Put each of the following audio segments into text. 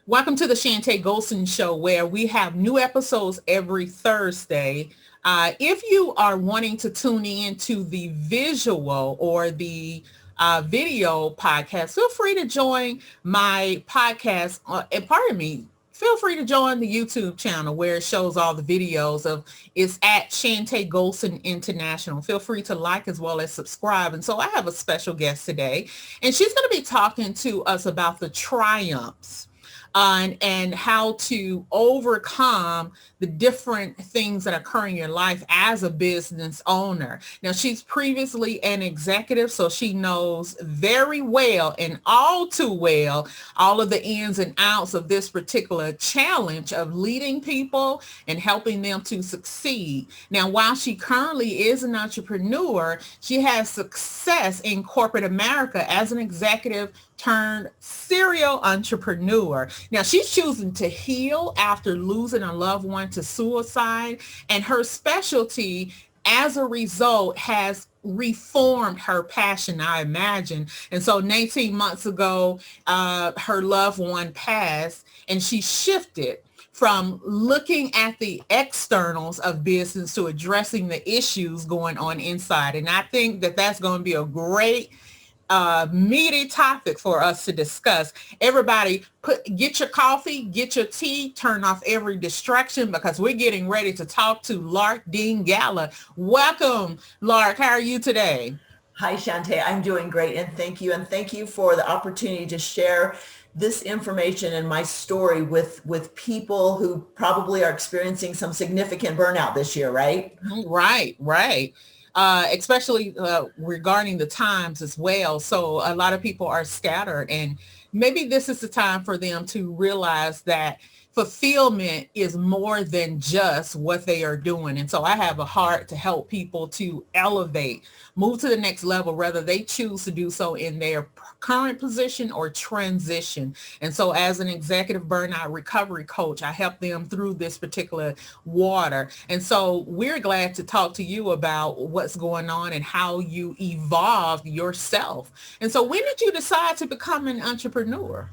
Welcome to the Chantay Golson Show, where we have new episodes every Thursday. If you are wanting to tune in to the visual or the video podcast, feel free to join my podcast. And pardon me, feel free to join the YouTube channel where it shows all the videos of. It's at Chantay Golson International. Feel free to like as well as subscribe. And so I have a special guest today, and she's going to be talking to us about the triumphs and how to overcome the different things that occur in your life as a business owner. Now, she's previously an executive, so she knows very well and all too well all of the ins and outs of this particular challenge of leading people and helping them to succeed. Now, while she currently is an entrepreneur, she has success in corporate America as an executive turned serial entrepreneur. Now, she's choosing to heal after losing a loved one to suicide, and her specialty as a result has reformed her passion, I imagine. And so 19 months ago, her loved one passed, and she shifted from looking at the externals of business to addressing the issues going on inside. And I think that that's going to be a great meaty topic for us to discuss. Everybody get your coffee, get your tea, turn off every distraction, because we're getting ready to talk to Lark Dean Gala. Welcome, Lark. How are you today? Hi, Chantay. I'm doing great. And thank you. And thank you for the opportunity to share this information and my story with people who probably are experiencing some significant burnout this year, right? Right. Especially regarding the times as well. So a lot of people are scattered, and maybe this is the time for them to realize that fulfillment is more than just what they are doing. And so I have a heart to help people to elevate, move to the next level, whether they choose to do so in their current position or transition. And so as an executive burnout recovery coach, I help them through this particular water. And so we're glad to talk to you about what's going on and how you evolved yourself. And so when did you decide to become an entrepreneur?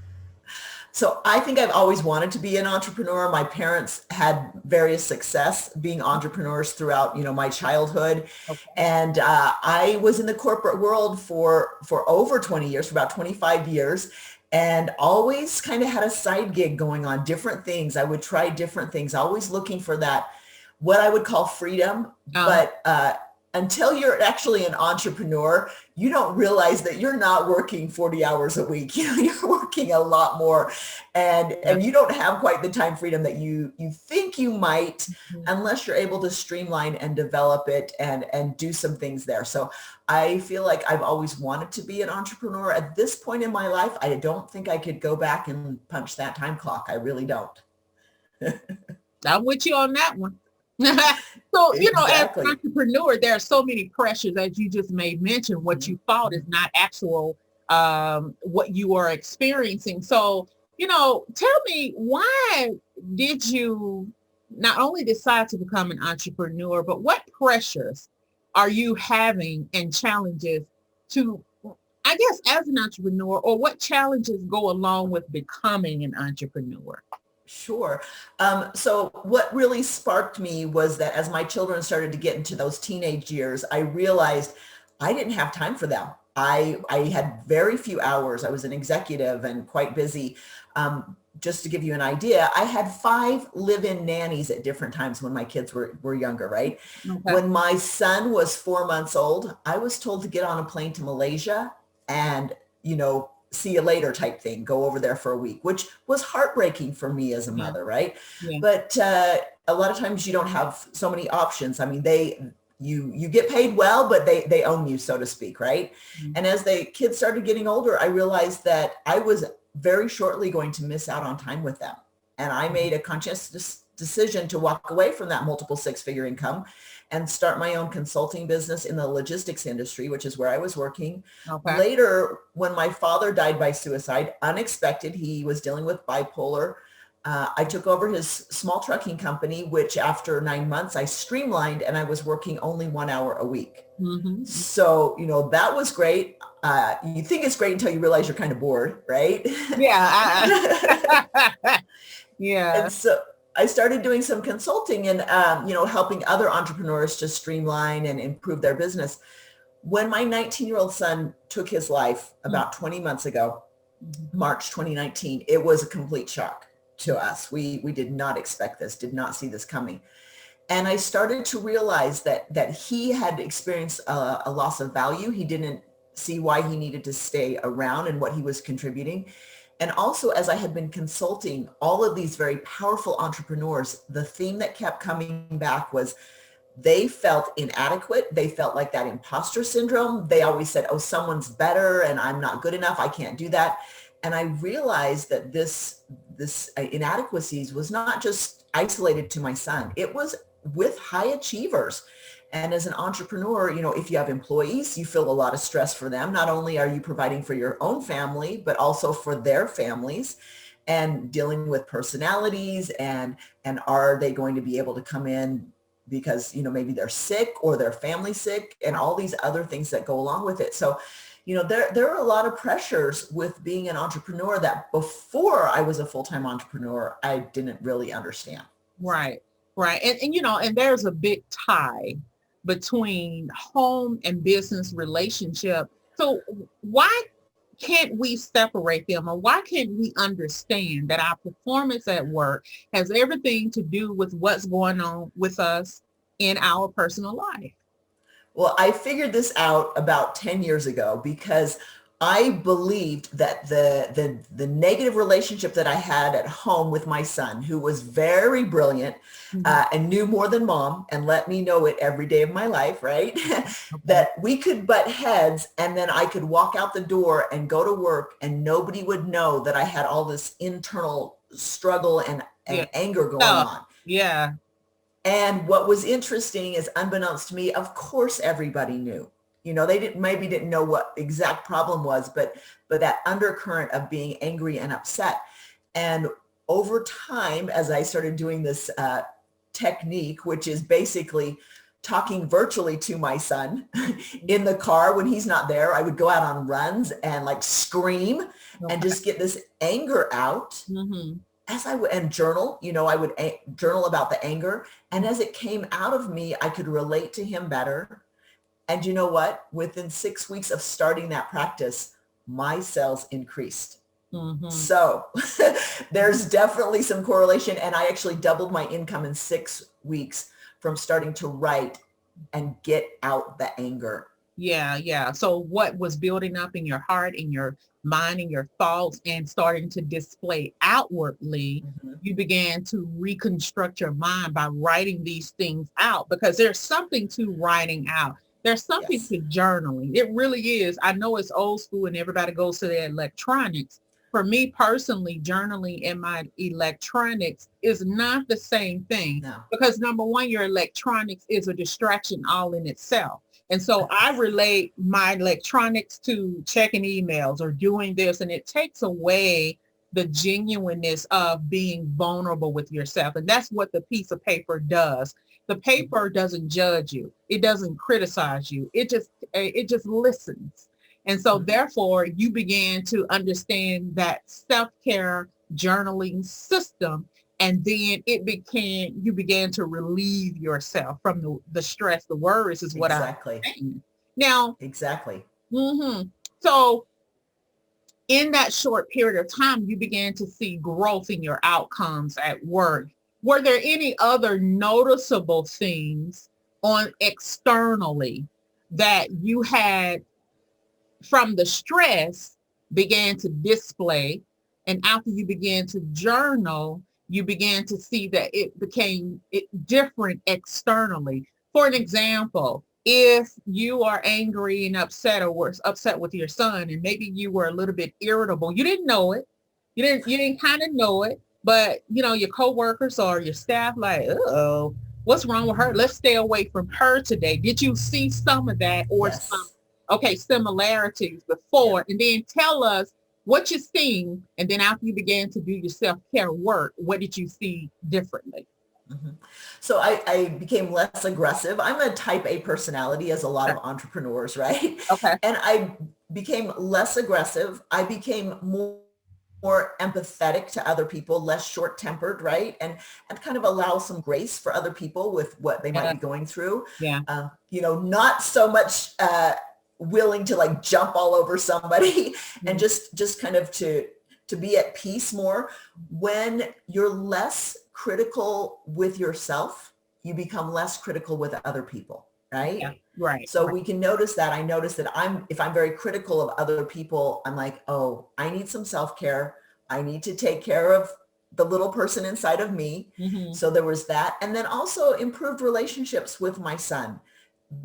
So I think I've always wanted to be an entrepreneur. My parents had various success being entrepreneurs throughout, my childhood. Okay. And I was in the corporate world for over 20 years, for about 25 years, and always kind of had a side gig going on, different things. I would try different things, always looking for that, what I would call freedom. But until you're actually an entrepreneur, you don't realize that you're not working 40 hours a week. You're working a lot more, and you don't have quite the time freedom that you think you might, unless you're able to streamline and develop it and do some things there. So I feel like I've always wanted to be an entrepreneur. At this point in my life, I don't think I could go back and punch that time clock. I really don't. I'm with you on that one. So, Exactly. As an entrepreneur, there are so many pressures, as you just made mention. What you thought is not actual, what you are experiencing. So, tell me, why did you not only decide to become an entrepreneur, but what pressures are you having and challenges to, I guess, as an entrepreneur, or what challenges go along with becoming an entrepreneur? Sure. So what really sparked me was that as my children started to get into those teenage years, I realized I didn't have time for them. I had very few hours. I was an executive and quite busy. Just to give you an idea, I had 5 live-in nannies at different times when my kids were younger, right? Okay. When my son was 4 months old, I was told to get on a plane to Malaysia and, see you later type thing, go over there for a week, which was heartbreaking for me as a mother, right? Yeah. But a lot of times you don't have so many options. I mean, you get paid well, but they own you, so to speak, right? Mm-hmm. And as the kids started getting older, I realized that I was very shortly going to miss out on time with them. And I made a conscious decision to walk away from that multiple 6-figure income and start my own consulting business in the logistics industry, which is where I was working. Okay. Later, when my father died by suicide, unexpected, he was dealing with bipolar I took over his small trucking company, which after 9 months I streamlined, and I was working only 1 hour a week. Mm-hmm. So, that was great. You think it's great until you realize you're kind of bored, right? Yeah. Yeah. And so I started doing some consulting and, helping other entrepreneurs to streamline and improve their business. When my 19-year-old son took his life about 20 months ago, March 2019, it was a complete shock to us. We did not expect this, did not see this coming. And I started to realize that he had experienced a loss of value. He didn't see why he needed to stay around and what he was contributing. And also, as I had been consulting all of these very powerful entrepreneurs, the theme that kept coming back was they felt inadequate. They felt like that imposter syndrome. They always said, oh, someone's better and I'm not good enough. I can't do that. And I realized that this inadequacies was not just isolated to my son. It was with high achievers. And as an entrepreneur, if you have employees, you feel a lot of stress for them. Not only are you providing for your own family, but also for their families, and dealing with personalities and are they going to be able to come in because, maybe they're sick or their family's sick, and all these other things that go along with it. So, there are a lot of pressures with being an entrepreneur that before I was a full-time entrepreneur, I didn't really understand. Right. Right. And there's a big tie between home and business relationship. So why can't we separate them, or why can't we understand that our performance at work has everything to do with what's going on with us in our personal life? Well, I figured this out about 10 years ago because I believed that the negative relationship that I had at home with my son, who was very brilliant, and knew more than mom and let me know it every day of my life, right? That we could butt heads, and then I could walk out the door and go to work and nobody would know that I had all this internal struggle and anger going on. Yeah. And what was interesting is, unbeknownst to me, of course, everybody knew. They didn't know what exact problem was, but that undercurrent of being angry and upset. And over time, as I started doing this technique, which is basically talking virtually to my son in the car when he's not there, I would go out on runs and scream and just get this anger out. Mm-hmm. As I would, and journal, I would journal about the anger. And as it came out of me, I could relate to him better. And you know what? Within 6 weeks of starting that practice, my sales increased. Mm-hmm. So there's definitely some correlation. And I actually doubled my income in 6 weeks from starting to write and get out the anger. Yeah, yeah. So what was building up in your heart, in your mind, and your thoughts, and starting to display outwardly, you began to reconstruct your mind by writing these things out, because there's something to writing out. There's something to journaling. It really is. I know it's old school and everybody goes to their electronics. For me personally, journaling in my electronics is not the same thing. No. Because number one, your electronics is a distraction all in itself. And so I relate my electronics to checking emails or doing this, and it takes away the genuineness of being vulnerable with yourself. And that's what the piece of paper does. The paper doesn't judge you. It doesn't criticize you. It just listens. And so therefore you began to understand that self-care journaling system. And then you began to relieve yourself from the stress, the worries is what I'm saying. Now, exactly. Mm-hmm. So in that short period of time, you began to see growth in your outcomes at work. Were there any other noticeable things externally that you had from the stress began to display? And after you began to journal, you began to see that it became different externally. For an example, if you are angry and upset or were upset with your son, and maybe you were a little bit irritable, you didn't know it. You didn't kind of know it, but your coworkers or your staff like, oh, what's wrong with her? Let's stay away from her today. Did you see some of that or some similarities before? And then tell us what you seen, and then after you began to do your self-care work, what did you see differently? Mhm. So I became less aggressive. I'm a type A personality, as a lot Okay. of entrepreneurs, right? Okay. And I became less aggressive. I became more empathetic to other people, less short-tempered, right? And kind of allow some grace for other people with what they might Yeah. be going through. Yeah. Not so much willing to like jump all over somebody, and Mhm. just kind of to be at peace more. When you're less critical with yourself, you become less critical with other people, right? Yeah. Right. So Right. we can notice that. I notice that if I'm very critical of other people, I'm like, oh, I need some self-care. I need to take care of the little person inside of me. Hmm. So there was that. And then also improved relationships with my son.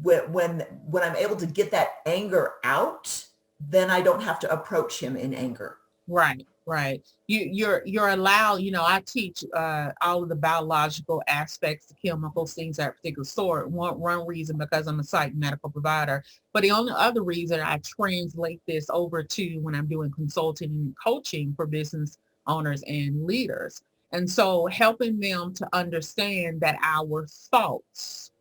When I'm able to get that anger out, then I don't have to approach him in anger. Right, right. You're allowed, I teach all of the biological aspects, the chemicals, things that particular sort. One reason because I'm a psych medical provider, but the only other reason I translate this over to when I'm doing consulting and coaching for business owners and leaders. And so helping them to understand that our thoughts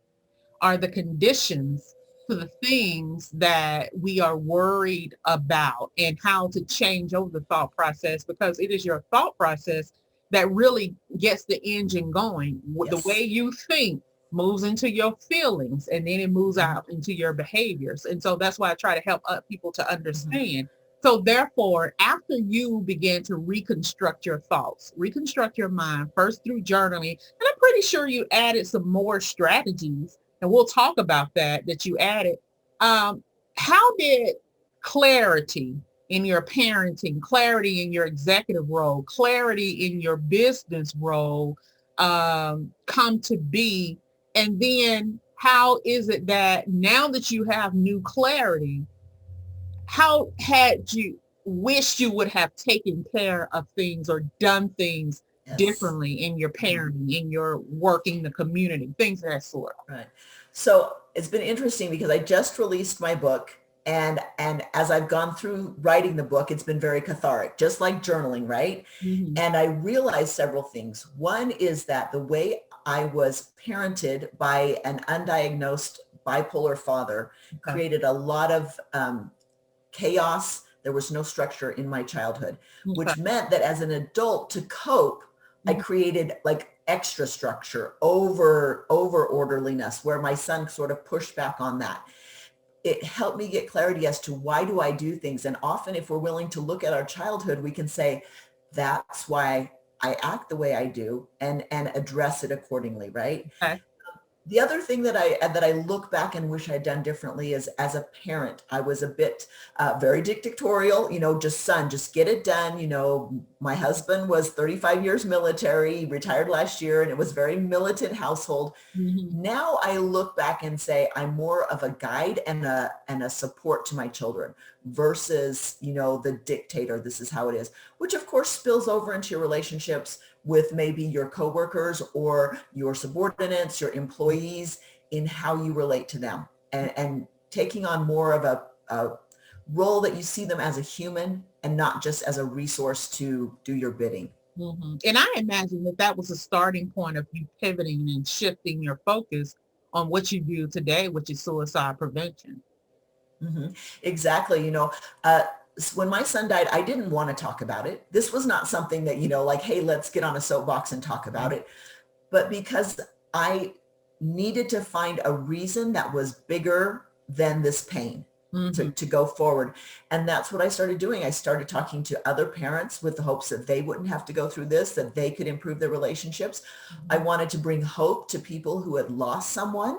are the conditions to the things that we are worried about, and how to change over the thought process, because it is your thought process that really gets the engine going. The way Yes. you think moves into your feelings, and then it moves Mhm. out into your behaviors. And so that's why I try to help people to Mhm. understand. So therefore, after you begin to reconstruct your thoughts, reconstruct your mind first through journaling, and I'm pretty sure you added some more strategies, and we'll talk about that you added. Um, how did clarity in your parenting, clarity in your executive role, clarity in your business role come to be? And then how is it that now that you have new clarity, how had you wished you would have taken care of things or done things Yes. differently in your Mhm. parenting, in your working the community, things of that sort? Right. So it's been interesting because I just released my book, and as I've gone through writing the book, it's been very cathartic, just like journaling, right? Mhm. And I realized several things. One is that the way I was parented by an undiagnosed bipolar father Okay. created a lot of chaos. There was no structure in my childhood, Okay. which meant that as an adult, to cope, I Mhm. created like extra structure, over orderliness, where my son sort of pushed back on that. It helped me get clarity as to why do I do things. And often if we're willing to look at our childhood, we can say, that's why I act the way I do, and address it accordingly, right? Okay. The other thing that I look back and wish I'd done differently is, as a parent, I was a bit very dictatorial, just son, just get it done. My husband was 35 years military, retired last year, and it was very militant household. Mhm. Now I look back and say I'm more of a guide and a support to my children versus, the dictator. This is how it is, which of course spills over into your relationships with maybe your coworkers or your subordinates, your employees, in how you relate to them, and taking on more of a role that you see them as a human and not just as a resource to do your bidding. Mhm. And I imagine that that was a starting point of you pivoting and shifting your focus on what you do today, which is suicide prevention. Mhm. Exactly. Uh, when my son died, I didn't want to talk about it. This was not something that, like, hey, let's get on a soapbox and talk about Okay. it. But because I needed to find a reason that was bigger than this pain to, Mhm. to go forward. And that's what I started doing. I started talking to other parents with the hopes that they wouldn't have to go through this, that they could improve their relationships. I Mhm. wanted to bring hope to people who had lost someone,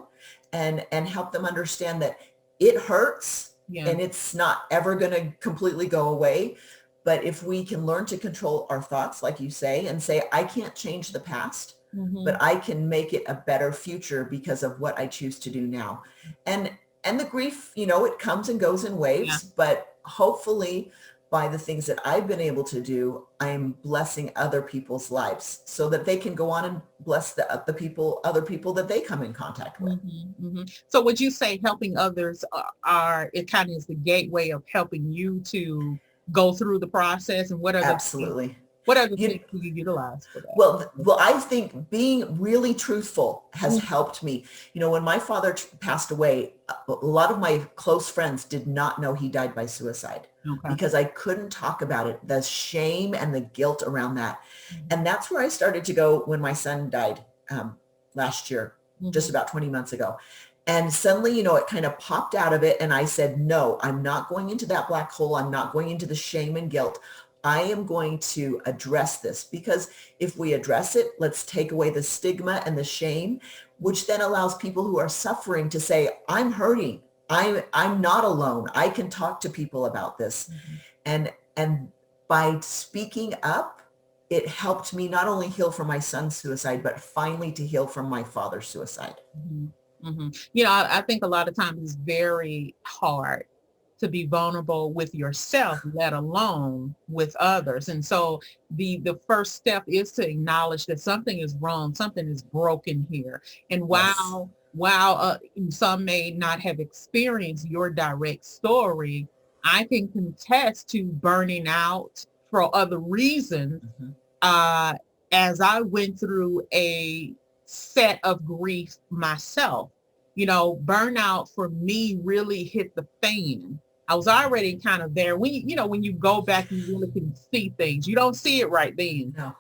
and help them understand that it hurts Yeah. and it's not ever going to completely go away. But if we can learn to control our thoughts, like you say, and say, I can't change the past, Mhm. but I can make it a better future because of what I choose to do now. And and the grief, it comes and goes in Yeah. waves, but hopefully by the things that I've been able to do, I am blessing other people's lives so that they can go on and bless other people that they come in contact with. Mhm. Mhm. So would you say helping others it kind of is the gateway of helping you to go through the process, and Absolutely. what other You, things do you utilize for that? well, I think being really truthful has Mm, helped me. When my father passed away, a lot of my close friends did not know he died by suicide okay. because I couldn't talk about it, the shame and the guilt around that. And that's where I started to go when my son died last year, just Mm-hmm. about 20 months ago. And suddenly, it kind of popped out of it. And I said, no, I'm not going into that black hole. I'm not going into the shame and guilt. I am going to address this, because if we address it, let's take away the stigma and the shame, which then allows people who are suffering to say, I'm hurting. I'm not alone. I can talk to people about this. Mm-hmm. And by speaking up, it helped me not only heal from my son's suicide, but finally to heal from my father's suicide. Mm-hmm. Mm-hmm. I think a lot of times it's very hard to be vulnerable with yourself, let alone with others. And so the first step is to acknowledge that something is wrong, something is broken here. And Yes. while some may not have experienced your direct story, I can contest to burning out for other reasons, Mhm. uh, as I went through a set of grief myself. Burnout for me really hit the fan. I was already kind of there. When you go back, you really can see things. You don't see it right then, No.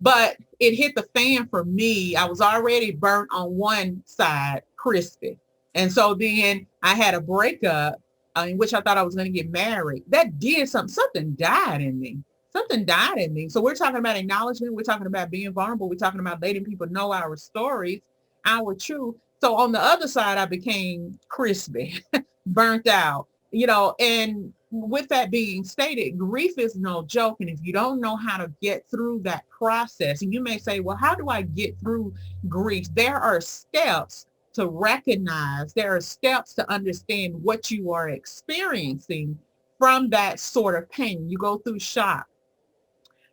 but it hit the fan for me. I was already burnt on one side, crispy. And so then I had a breakup in which I thought I was going to get married. That did something. Something died in me. Something died in me. So we're talking about acknowledgement. We're talking about being vulnerable. We're talking about letting people know our stories, our truth. So on the other side, I became crispy, burnt out, and with that being stated, grief is no joke. And if you don't know how to get through that process, and you may say, well, how do I get through grief? There are steps to recognize, there are steps to understand what you are experiencing from that sort of pain. You go through shock,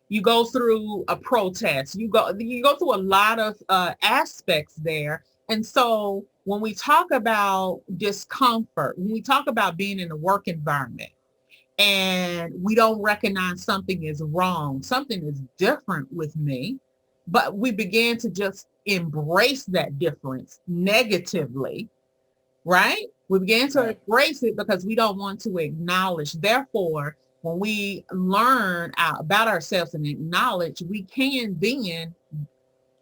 you go through a protest, you go through a lot of aspects there. And so when we talk about discomfort, when we talk about being in a work environment and we don't recognize something is wrong, something is different with me, but we begin to just embrace that difference negatively, right? We begin to Right. embrace it because we don't want to acknowledge. Therefore, when we learn about ourselves and acknowledge, we can then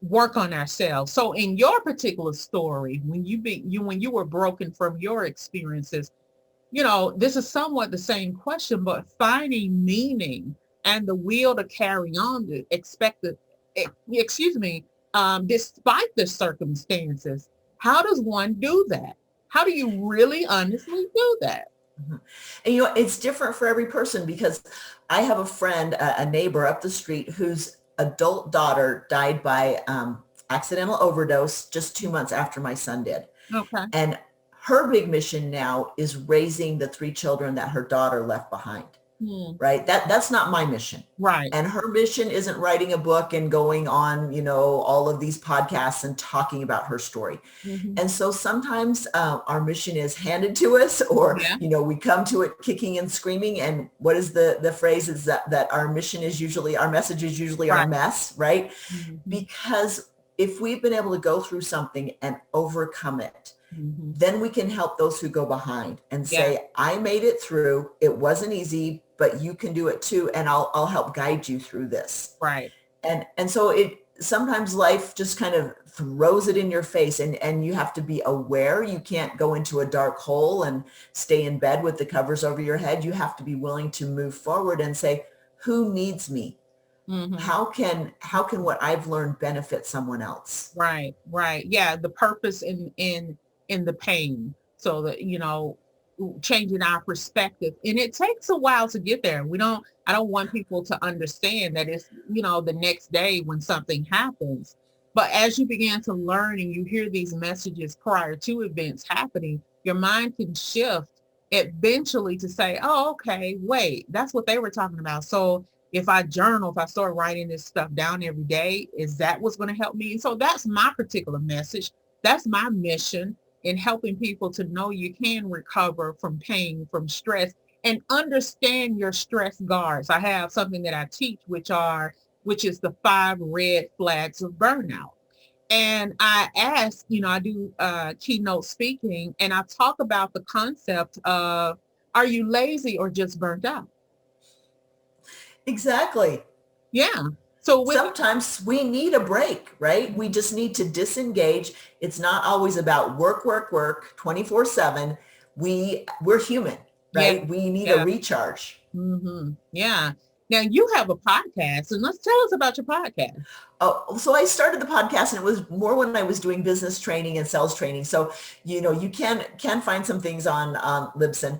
work on ourselves. So in your particular story, when you were broken from your experiences, this is somewhat the same question, but finding meaning and the will to carry on to excuse me, despite the circumstances. How does one do that? How do you really honestly do that? Mhm. And it's different for every person, because I have a friend, a neighbor up the street, whose adult daughter died by accidental overdose just 2 months after my son did. Okay. And her big mission now is raising the 3 children that her daughter left behind. Hmm. Right? That's not my mission. Right. And her mission isn't writing a book and going on, all of these podcasts and talking about her story. Mm-hmm. And so sometimes our mission is handed to us, or, Yeah. we come to it kicking and screaming. And what is the phrase is that our mission is usually, our message is usually our Right. mess, right? Mm-hmm. Because if we've been able to go through something and overcome it, Mm-hmm. then we can help those who go behind and Yeah. say, I made it through. It wasn't easy, but you can do it too. And I'll help guide you through this. Right. And so sometimes life just kind of throws it in your face, and you have to be aware. You can't go into a dark hole and stay in bed with the covers over your head. You have to be willing to move forward and say, who needs me? Mm-hmm. How can what I've learned benefit someone else? Right. Right. Yeah. The purpose in the pain. So that, changing our perspective. And it takes a while to get there. I don't want people to understand that it's, the next day when something happens. But as you begin to learn and you hear these messages prior to events happening, your mind can shift eventually to say, oh, okay, wait, that's what they were talking about. So if I journal, if I start writing this stuff down every day, is that what's going to help me? And so that's my particular message. That's my mission in helping people to know you can recover from pain, from stress, and understand your stress guards. I have something that I teach, which is the 5 red flags of burnout. And I ask, I do keynote speaking, and I talk about the concept of, are you lazy or just burnt out? Exactly. Yeah. So with Sometimes we need a break, right? We just need to disengage. It's not always about work, work, work 24/7. We're human, yeah, right? We need a yeah, recharge. yeah. Now you have a podcast, and let's tell us about your podcast. Oh, so I started the podcast and it was more when I was doing business training and sales training. So, you can find some things on Libsyn.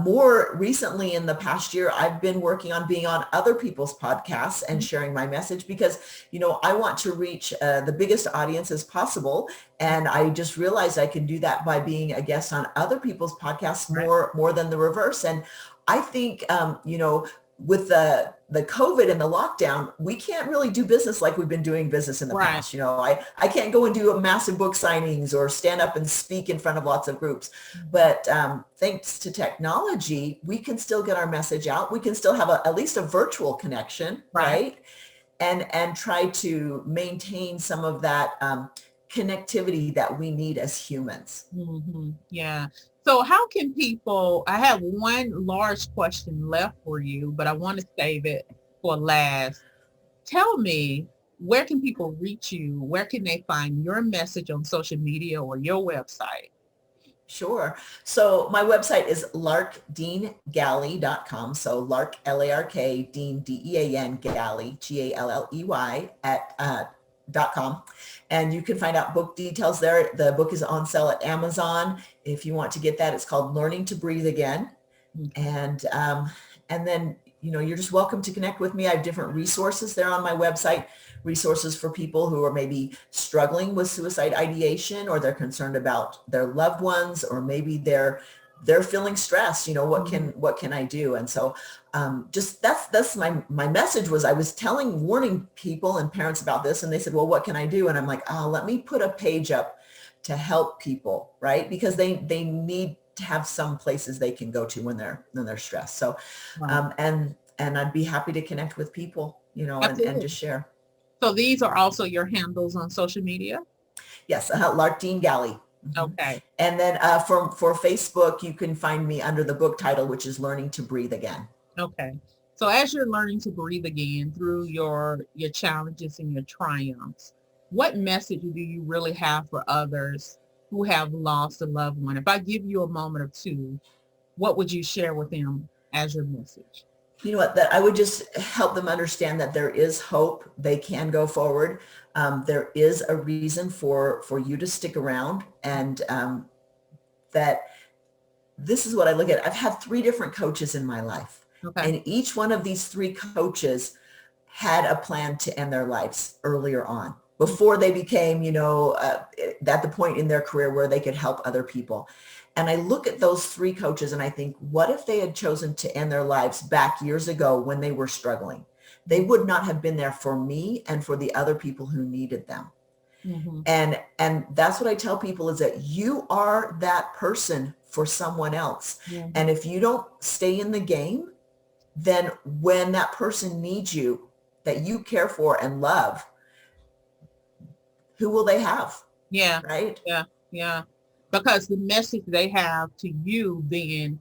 More recently in the past year, I've been working on being on other people's podcasts and sharing my message because, I want to reach the biggest audience as possible. And I just realized I can do that by being a guest on other people's podcasts Right. more than the reverse. And I think, with the COVID and the lockdown, we can't really do business like we've been doing business in the Right. past. I can't go and do a massive book signings or stand up and speak in front of lots of groups. But thanks to technology, we can still get our message out. We can still have at least a virtual connection, right? And try to maintain some of that connectivity that we need as humans. Yeah. So how can people, I have one large question left for you, but I want to save it for last. Tell me, where can people reach you? Where can they find your message on social media or your website? Sure. So my website is larkdeangalley.com. So Lark, L-A-R-K, Dean, D-E-A-N, Galley, G-A-L-L-E-Y .com. And you can find out book details there. The book is on sale at Amazon. If you want to get that, it's called Learning to Breathe Again. And then, you're just welcome to connect with me. I have different resources there on my website, resources for people who are maybe struggling with suicide ideation, or they're concerned about their loved ones, or maybe they're feeling stressed. What can I do? And so just that's my message was, I was warning people and parents about this, and they said, well, what can I do? And I'm like, let me put a page up to help people, right? Because they need to have some places they can go to when they're stressed. So, and I'd be happy to connect with people, and just share. So these are also your handles on social media? Yes. Lark Dean Galley. Okay. And then for Facebook, you can find me under the book title, which is Learning to Breathe Again. Okay. So as you're learning to breathe again through your challenges and your triumphs, what message do you really have for others who have lost a loved one? If I give you a moment or two, what would you share with them as your message? You know what, that I would just help them understand that there is hope. They can go forward. There is a reason for you to stick around, and that this is what I look at. I've had 3 different coaches in my life. Okay. And each one of these 3 coaches had a plan to end their lives earlier on, before they became, at the point in their career where they could help other people. And I look at those 3 coaches and I think, what if they had chosen to end their lives back years ago when they were struggling? They would not have been there for me and for the other people who needed them. And that's what I tell people, is that you are that person for someone else. And if you don't stay in the game, then when that person needs you, that you care for and love, who will they have? Yeah. Right? Yeah. Because the message they have to you then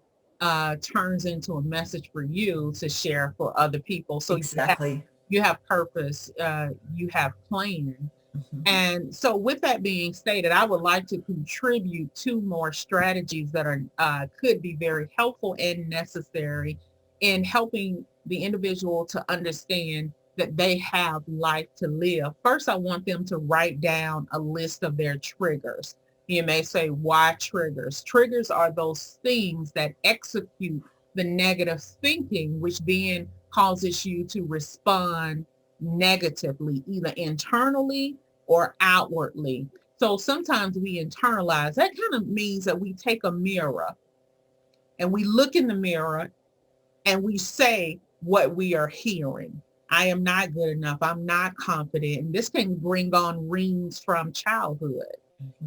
turns into a message for you to share for other people. So exactly. You have purpose, you have plan. And so with that being stated, I would like to contribute 2 more strategies that are could be very helpful and necessary in helping the individual to understand that they have life to live. First, I want them to write down a list of their triggers. You may say, why triggers? Triggers are those things that execute the negative thinking, which then causes you to respond negatively, either internally or outwardly. So sometimes we internalize. That kind of means that we take a mirror and we look in the mirror and we say what we are hearing. I am not good enough. I'm not confident. And this can bring on rings from childhood.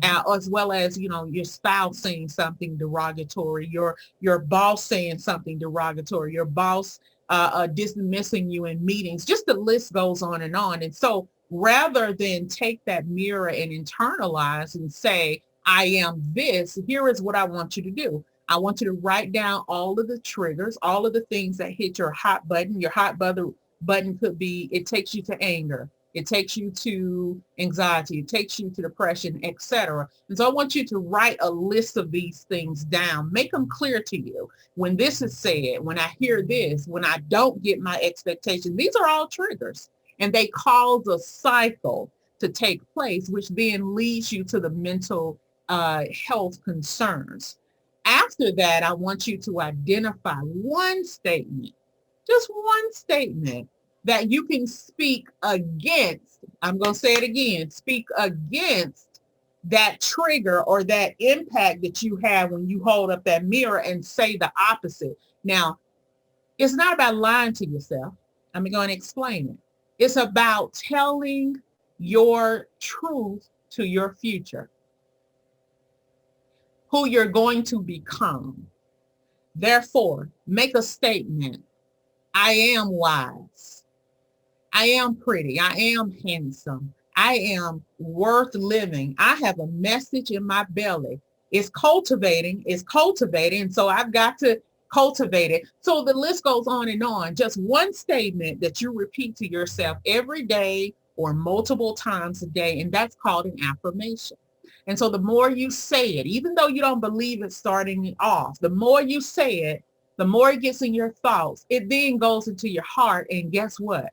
as well as, your spouse saying something derogatory, your boss saying something derogatory, your boss dismissing you in meetings, just the list goes on and on. And so rather than take that mirror and internalize and say, I am this, here is what I want you to do. I want you to write down all of the triggers, all of the things that hit your hot button. Your hot button could be, it takes you to anger. It takes you to anxiety. It takes you to depression, etc. And so I want you to write a list of these things down. Make them clear to you. When this is said, when I hear this, when I don't get my expectations, these are all triggers. And they cause a cycle to take place, which then leads you to the mental health concerns. After that, I want you to identify one statement, just one statement that you can speak against. I'm going to say it again, speak against that trigger or that impact that you have when you hold up that mirror and say the opposite. Now, it's not about lying to yourself. I'm going to explain it. It's about telling your truth to your future, who you're going to become. Therefore, make a statement. I am wise. I am pretty. I am handsome. I am worth living. I have a message in my belly. It's cultivating. And so I've got to cultivate it. So the list goes on and on. Just one statement that you repeat to yourself every day or multiple times a day. And that's called an affirmation. And so the more you say it, even though you don't believe it starting off, the more you say it, the more it gets in your thoughts. It then goes into your heart. And guess what?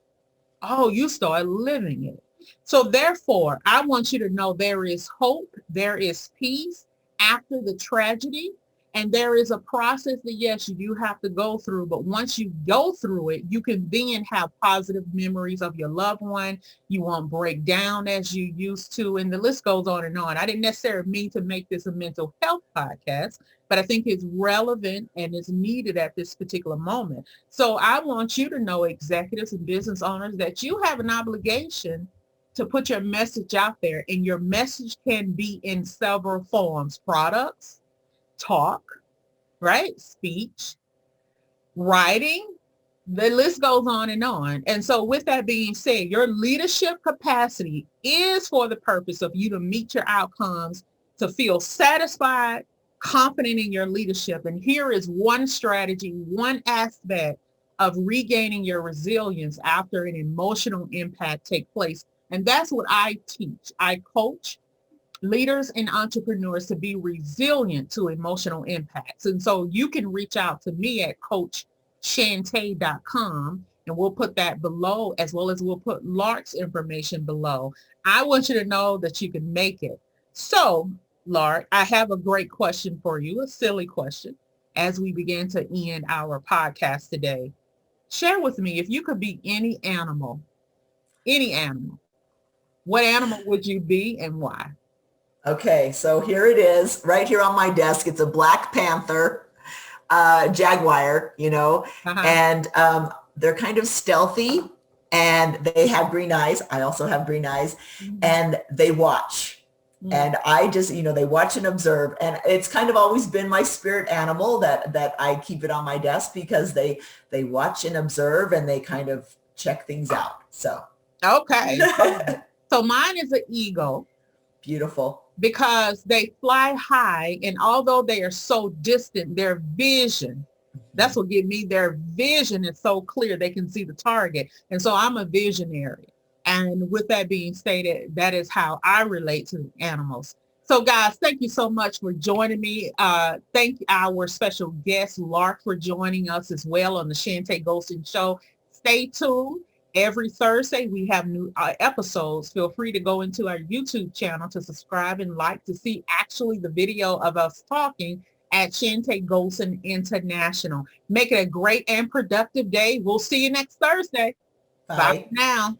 Oh, you start living it. So therefore, I want you to know there is hope, there is peace after the tragedy, and there is a process that, yes, you do have to go through, but once you go through it, you can then have positive memories of your loved one. You won't break down as you used to, and the list goes on and on. I didn't necessarily mean to make this a mental health podcast, but I think it's relevant and it's needed at this particular moment. So I want you to know, executives and business owners, that you have an obligation to put your message out there, and your message can be in several forms: products, talk, right? Speech, writing, the list goes on and on. And so with that being said, your leadership capacity is for the purpose of you to meet your outcomes, to feel satisfied, confident in your leadership. And here is one strategy, one aspect of regaining your resilience after an emotional impact take place. And that's what I teach. I coach leaders and entrepreneurs to be resilient to emotional impacts. And so you can reach out to me at coachchantay.com, and we'll put that below, as well as we'll put Lark's information below. I want you to know that you can make it. So, Lark, I have a great question for you, a silly question, as we begin to end our podcast today. Share with me, if you could be any animal, what animal would you be and why? Okay, so here it is, right here on my desk. It's a black panther, jaguar, and they're kind of stealthy, and they have green eyes. I also have green eyes, and they watch. And I just, they watch and observe. And it's kind of always been my spirit animal that I keep it on my desk, because they watch and observe, and they kind of check things out. So. Okay. So mine is an eagle. Beautiful. Because they fly high, and although they are so distant, their vision, that's what gives me, their vision is so clear, they can see the target. And so I'm a visionary. And with that being stated, that is how I relate to animals. So guys, thank you so much for joining me. Thank our special guest, Lark, for joining us as well on the Chantay Golson Show. Stay tuned. Every Thursday, we have new episodes. Feel free to go into our YouTube channel to subscribe and like to see actually the video of us talking at Chantay Golson International. Make it a great and productive day. We'll see you next Thursday. Bye now.